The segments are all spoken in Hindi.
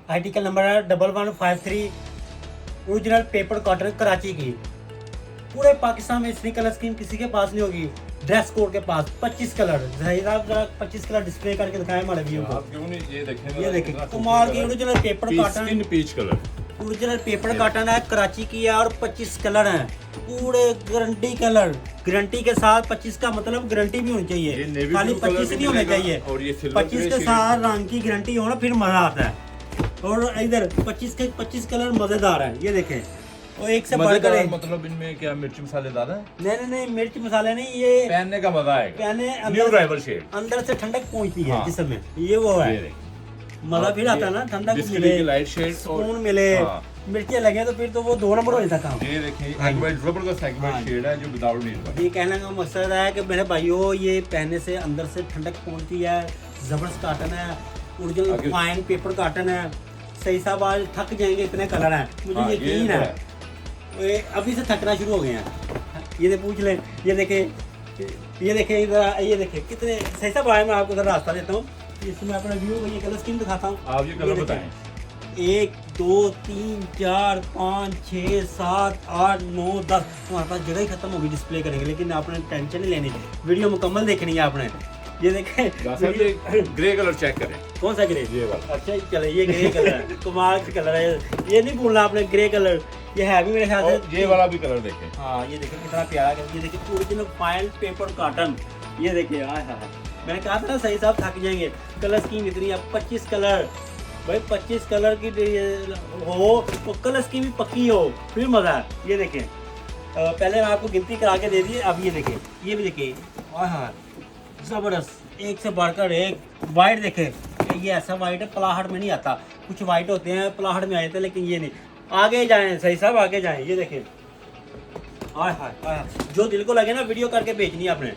आर्टिकल नंबर है 1153, ओरिजिनल पेपर कॉटन कराची की। पूरे पाकिस्तान में इतनी कलर स्कीम किसी के पास नहीं होगी। ड्रेस कोड के पास 25 कलर, जरा 25 कलर डिस्प्ले करके दिखाएं हमारे व्यू को। आप क्यों नहीं ये देखें कमाल की original paper cotton, peach colour, original paper cotton है, कराची की है और 25 कलर हैं पूरे गारंटी कलर। गारंटी के साथ 25 का मतलब गारंटी भी होनी चाहिए, खाली 25 नहीं होने चाहिए। और ये 25 के साथ रंग की गारंटी हो ना, फिर मजा आता है। और इधर 25 कलर मजेदार है, ये देखें। और एक से बढ़कर एक। मतलब इनमें क्या मिर्च मसाले ज्यादा है? नहीं मिर्च मसाले नहीं, ये पहनने का मजा है, पहने न्यू राइवल शेड, अंदर से ठंडक पहुंचती है हाँ। जिसमें, ये वो है मजा फिर आता है ना, ठंडक मिले, लाइट शेड, सुकून मिले। मिर्चें लगे तो फिर तो वो 2 नंबर हो जाता काम। ये देखिए एक बार जबरदस्त सेगमेंट शेड है जो विदाउट नील। ये कहने का मकसद है कि मेरे भाइयों, ये पहनने से अंदर से ठंडक पहुंचती है। जबरदस्त कॉटन है, ओरिजिनल फाइन पेपर कॉटन है। सही साहब आज थक जाएंगे, इतने कलर हैं, मुझे यकीन है। ये अभी से थकना शुरू हो गए हैं। ये दे पूछ लें, ये देखे इधर, ये देखे कितने सही साहब आए। मैं आपको इधर रास्ता देता हूँ, इसमें अपना व्यू ये कलर स्कीम दिखाता हूँ। आप ये कलर बताएं। 1 2 3 4 5 6 7 8 9 10। हमारे पास जगह ही खत्म होगी डिस्प्ले करेंगे, लेकिन आपने टेंशन नहीं लेनी, वीडियो मुकम्मल देखनी है आपने। ये देखें ग्रे कलर चेक करें। कौन सा ग्रे? ये वाला। अच्छा चले, ये ग्रे कलर है, कमाल का कलर है। ये नहीं भूलना आपने, ग्रे कलर ये है भी मेरे ख्याल से। ये वाला भी कलर देखें। हाँ ये देखें कितना प्यारा है। ये देखिए ओरिजिनल फाइन पेपर कॉटन, ये देखिए। हाय हाय, मैंने कहा था ना सही साहब थक जाएंगे। कलर स्कीम इतनी है, 25 कलर भाई, 25 कलर की हो तो कलर स्कीम भी पक्की हो, फिर मजा है। ये देखें पहले मैं आपको गिनती करा के दे दी, अब ये देखें, ये भी देखिए। हाँ जबरदस्त, एक से बढ़कर एक। वाइट देखें, ये ऐसा वाइट है पलाहट में नहीं आता। कुछ वाइट होते हैं पलाहट में आ जाते हैं, लेकिन ये नहीं। आगे जाएं सही साहब, आगे जाएं। ये देखें, हाय हाय हाय, जो दिल को लगे ना वीडियो करके भेजनी है आपने।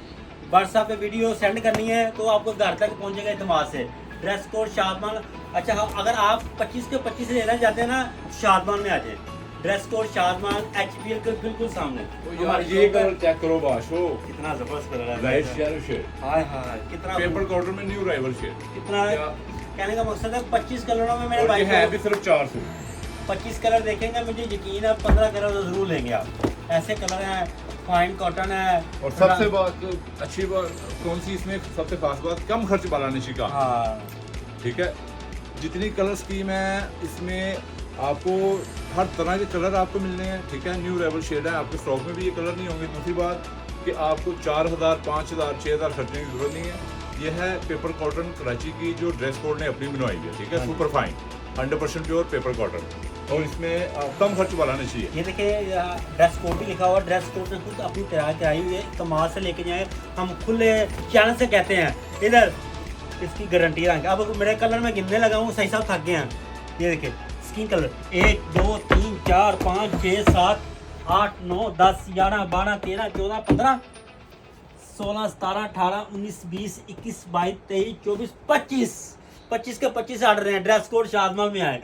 व्हाट्सएप पे वीडियो सेंड करनी है तो आपको घर तक पहुंचेगा इत्मीनान से। Dress code Shadman. अच्छा हाँ, अगर आप 25 के 25 लेना चाहते हैं ना, शादमान में आ जाए। ड्रेस कोड शादमान, HPL के बिल्कुल सामने। तो यार ये कलर चेक करो बाशो, कितना जबरदस्त कलर है, लाइट शेड। हाय हाय, कितना पेपर कॉटन में न्यू राइवल शेड। कितना कहने का मकसद है 25 कलरों में मेरे और भाई ये है भी सिर्फ 400। 25 कलर देखेंगे, मुझे यकीन है 15 कलर तो जरूर लेंगे आप। ऐसे कलर हैं, फाइन कॉटन है। और सबसे बात अच्छी बात कौन सी इसमें, सबसे खास बात, कम खर्च वाला निशी का। हाँ ठीक है, जितनी कलर स्कीम है इसमें आपको हर तरह के कलर आपको मिलने हैं। ठीक है, न्यू राइवल शेड है, आपके स्टॉक में भी ये कलर नहीं होंगे। दूसरी बात कि आपको 4000 5000 6000 खर्चने की जरूरत नहीं है। यह है पेपर कॉटन कराची की, जो ड्रेस कोड ने अपनी बनवाई है। ठीक है, super fine 100% pure paper cotton, और इसमें कम खर्च वाला नहीं चाहिए। ये देखिए ड्रेस कोड भी लिखा हुआ, ड्रेस कोड ने खुद अपनी तैयार कराई हुई है, कमाल से लेके जाए। हम खुले चैनल से कहते हैं, इधर इसकी गारंटी रंग। अब मेरे कलर में गिनने लगा हूँ, सही साहब थक गए हैं। ये देखिए स्किन कलर 1 2 3 4 5 6 7 8 9 10 11 12 13 14 15 16 17 18 19 20 21 22 23 24 25 25 के 25 ऑर्डर हैं। ड्रेस कोड शादमा में आए,